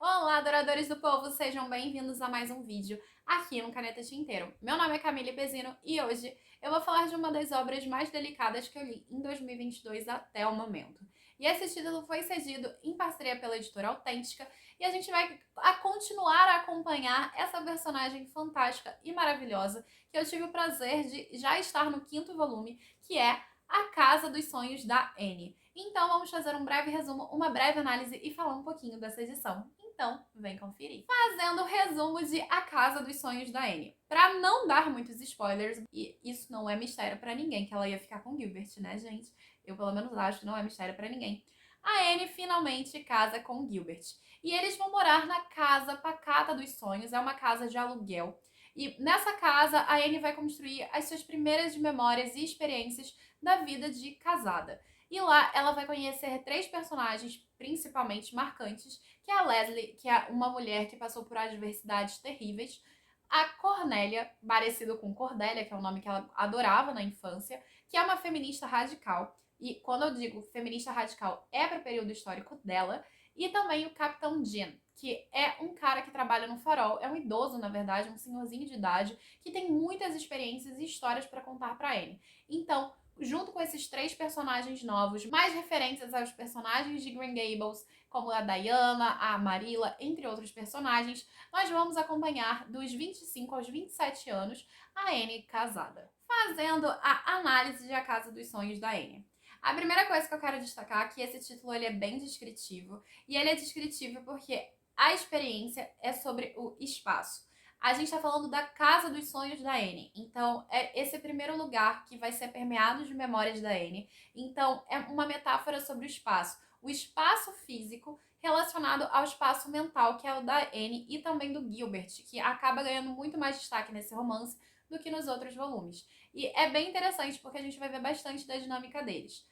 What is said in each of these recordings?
Olá, adoradores do povo! Sejam bem-vindos a mais um vídeo aqui no Caneta Tinteiro. Meu nome é Camille Pezino e hoje eu vou falar de uma das obras mais delicadas que eu li em 2022 até o momento. E esse título foi cedido em parceria pela editora Autêntica e a gente vai continuar a acompanhar essa personagem fantástica e maravilhosa que eu tive o prazer de já estar no 5º volume, que é A Casa dos Sonhos da Anne. Então vamos fazer um breve resumo, uma breve análise e falar um pouquinho dessa edição. Então, vem conferir. Fazendo o resumo de A Casa dos Sonhos da Anne. Pra não dar muitos spoilers, e isso não é mistério pra ninguém, que ela ia ficar com Gilbert, né, gente? Eu, pelo menos, acho que não é mistério pra ninguém. A Anne finalmente casa com Gilbert. E eles vão morar na Casa Pacata dos Sonhos, é uma casa de aluguel. E nessa casa, a Anne vai construir as suas primeiras memórias e experiências da vida de casada. E lá ela vai conhecer 3 personagens principalmente marcantes, que é a Leslie, que é uma mulher que passou por adversidades terríveis, a Cornélia, parecido com Cordélia, que é o nome que ela adorava na infância, que é uma feminista radical, e quando eu digo feminista radical é para o período histórico dela, e também o Capitão Jean, que é um cara que trabalha no farol, é um idoso, na verdade, um senhorzinho de idade, que tem muitas experiências e histórias para contar para Anne. Então, junto com esses 3 personagens novos, mais referências aos personagens de Green Gables, como a Diana, a Marilla, entre outros personagens, nós vamos acompanhar dos 25 aos 27 anos a Anne casada. Fazendo a análise de A Casa dos Sonhos da Anne. A primeira coisa que eu quero destacar é que esse título ele é bem descritivo, e ele é descritivo porque a experiência é sobre o espaço. A gente tá falando da Casa dos Sonhos da Anne. Então, é esse primeiro lugar que vai ser permeado de memórias da Anne. Então, é uma metáfora sobre o espaço. O espaço físico relacionado ao espaço mental, que é o da Anne e também do Gilbert, que acaba ganhando muito mais destaque nesse romance do que nos outros volumes. E é bem interessante porque a gente vai ver bastante da dinâmica deles.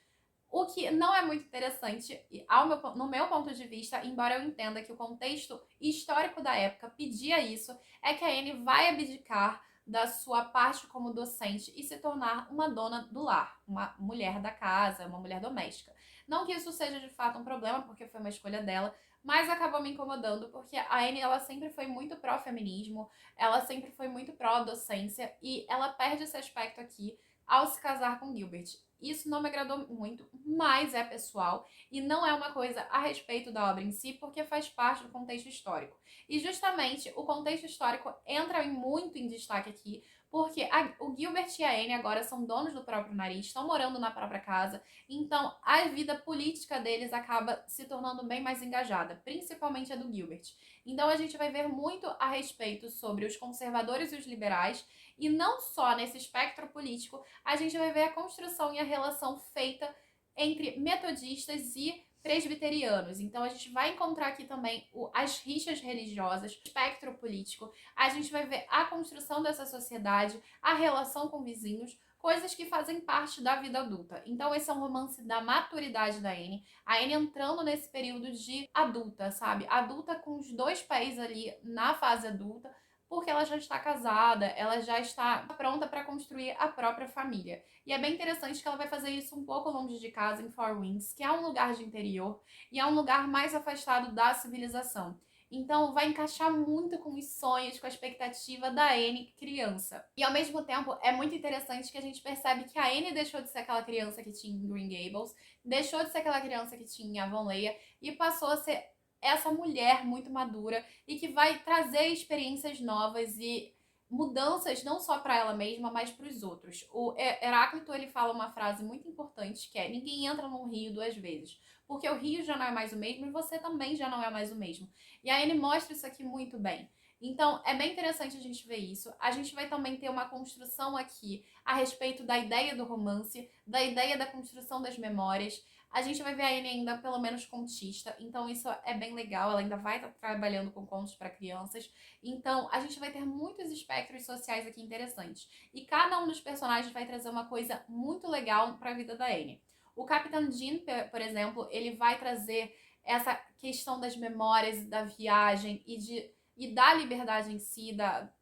O que não é muito interessante, no meu ponto de vista, embora eu entenda que o contexto histórico da época pedia isso, é que a Anne vai abdicar da sua parte como docente e se tornar uma dona do lar, uma mulher da casa, uma mulher doméstica. Não que isso seja de fato um problema, porque foi uma escolha dela, mas acabou me incomodando porque a Anne ela sempre foi muito pró-feminismo, ela sempre foi muito pró-docência e ela perde esse aspecto aqui ao se casar com Gilbert. Isso não me agradou muito, mas é pessoal e não é uma coisa a respeito da obra em si, porque faz parte do contexto histórico. E justamente o contexto histórico entra muito em destaque aqui, porque o Gilbert e a Anne agora são donos do próprio nariz, estão morando na própria casa, então a vida política deles acaba se tornando bem mais engajada, principalmente a do Gilbert. Então a gente vai ver muito a respeito sobre os conservadores e os liberais, e não só nesse espectro político, a gente vai ver a construção e a relação feita entre metodistas e presbiterianos. Então a gente vai encontrar aqui também as rixas religiosas, o espectro político, a gente vai ver a construção dessa sociedade, a relação com vizinhos, coisas que fazem parte da vida adulta. Então esse é um romance da maturidade da Anne, a Anne entrando nesse período de adulta, sabe? Adulta com os 2 pés ali na fase adulta, porque ela já está casada, ela já está pronta para construir a própria família. E é bem interessante que ela vai fazer isso um pouco longe de casa, em Four Winds, que é um lugar de interior e é um lugar mais afastado da civilização. Então vai encaixar muito com os sonhos, com a expectativa da Anne criança. E ao mesmo tempo é muito interessante que a gente percebe que a Anne deixou de ser aquela criança que tinha em Green Gables, deixou de ser aquela criança que tinha em Avonlea e passou a ser essa mulher muito madura e que vai trazer experiências novas e mudanças não só para ela mesma, mas para os outros. O Heráclito ele fala uma frase muito importante que é: ninguém entra num rio 2 vezes, porque o rio já não é mais o mesmo e você também já não é mais o mesmo. E aí ele mostra isso aqui muito bem. Então, é bem interessante a gente ver isso. A gente vai também ter uma construção aqui a respeito da ideia do romance, da ideia da construção das memórias. A gente vai ver a Anne ainda pelo menos contista, então isso é bem legal, ela ainda vai estar trabalhando com contos para crianças. Então a gente vai ter muitos espectros sociais aqui interessantes. E cada um dos personagens vai trazer uma coisa muito legal para a vida da Anne. O Capitão Jean, por exemplo, ele vai trazer essa questão das memórias, da viagem e de e da liberdade em si,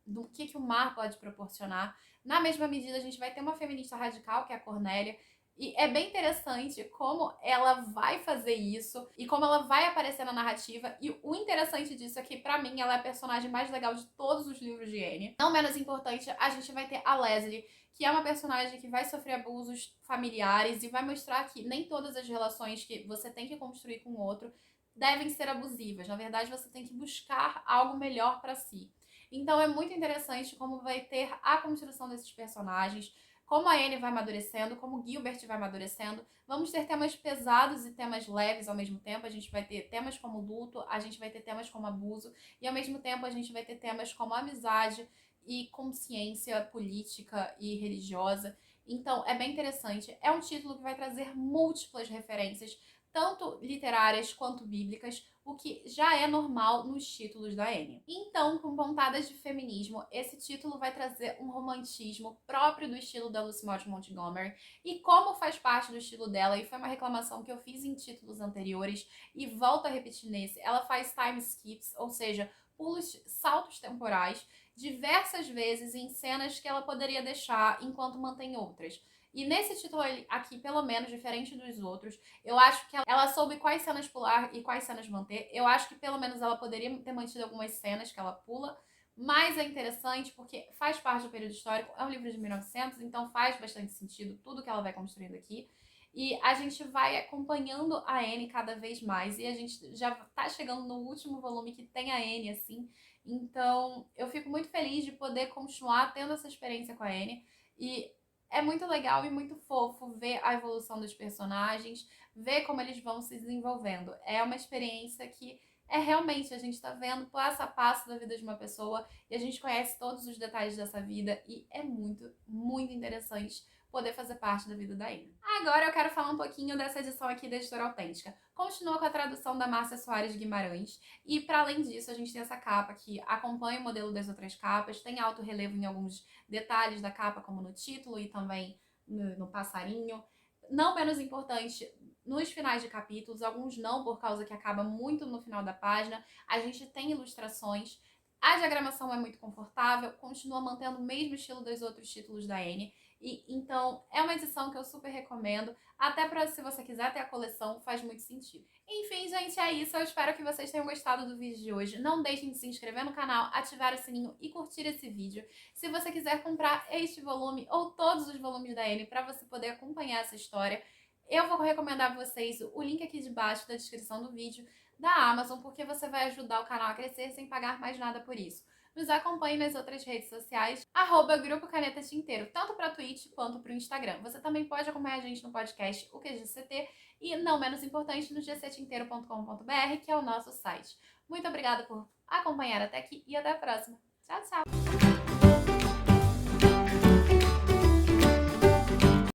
do que o mar pode proporcionar. Na mesma medida, a gente vai ter uma feminista radical, que é a Cornélia, e é bem interessante como ela vai fazer isso e como ela vai aparecer na narrativa. E o interessante disso é que, pra mim, ela é a personagem mais legal de todos os livros de Anne. Não menos importante, a gente vai ter a Leslie, que é uma personagem que vai sofrer abusos familiares e vai mostrar que nem todas as relações que você tem que construir com o outro devem ser abusivas. Na verdade, você tem que buscar algo melhor pra si. Então é muito interessante como vai ter a construção desses personagens, como a Anne vai amadurecendo, como o Gilbert vai amadurecendo. Vamos ter temas pesados e temas leves ao mesmo tempo. A gente vai ter temas como luto, a gente vai ter temas como abuso, e ao mesmo tempo a gente vai ter temas como amizade e consciência política e religiosa. Então é bem interessante. É um título que vai trazer múltiplas referências, tanto literárias quanto bíblicas, o que já é normal nos títulos da Anne. Então, com pontadas de feminismo, esse título vai trazer um romantismo próprio do estilo da Lucy Maud Montgomery, e como faz parte do estilo dela, e foi uma reclamação que eu fiz em títulos anteriores, e volto a repetir nesse, ela faz time skips, ou seja, pulos, saltos temporais, diversas vezes em cenas que ela poderia deixar enquanto mantém outras. E nesse título aqui, pelo menos, diferente dos outros, eu acho que ela soube quais cenas pular e quais cenas manter. Eu acho que pelo menos ela poderia ter mantido algumas cenas que ela pula, mas é interessante porque faz parte do período histórico, é um livro de 1900, então faz bastante sentido tudo que ela vai construindo aqui. E a gente vai acompanhando a Anne cada vez mais, e a gente já tá chegando no último volume que tem a Anne, assim. Então eu fico muito feliz de poder continuar tendo essa experiência com a Anne, e é muito legal e muito fofo ver a evolução dos personagens, ver como eles vão se desenvolvendo. É uma experiência que é realmente, a gente tá vendo passo a passo da vida de uma pessoa e a gente conhece todos os detalhes dessa vida, e é muito, muito interessante poder fazer parte da vida da Anne. Agora eu quero falar um pouquinho dessa edição aqui da Editora Autêntica. Continua com a tradução da Márcia Soares Guimarães, e para além disso a gente tem essa capa que acompanha o modelo das outras capas, tem alto relevo em alguns detalhes da capa, como no título e também no passarinho. Não menos importante, nos finais de capítulos, alguns não, por causa que acaba muito no final da página, a gente tem ilustrações. A diagramação é muito confortável, continua mantendo o mesmo estilo dos outros títulos da Anne. E então é uma edição que eu super recomendo, até para se você quiser ter a coleção, faz muito sentido. Enfim, gente, é isso. Eu espero que vocês tenham gostado do vídeo de hoje. Não deixem de se inscrever no canal, ativar o sininho e curtir esse vídeo. Se você quiser comprar este volume ou todos os volumes da Anne para você poder acompanhar essa história, eu vou recomendar a vocês o link aqui de baixo da descrição do vídeo da Amazon, porque você vai ajudar o canal a crescer sem pagar mais nada por isso. Nos acompanhe nas outras redes sociais, @Grupo Caneta Tinteiro, tanto para Twitch quanto para o Instagram. Você também pode acompanhar a gente no podcast O QGCT e, não menos importante, no gctinteiro.com.br, que é o nosso site. Muito obrigada por acompanhar até aqui e até a próxima. Tchau, tchau!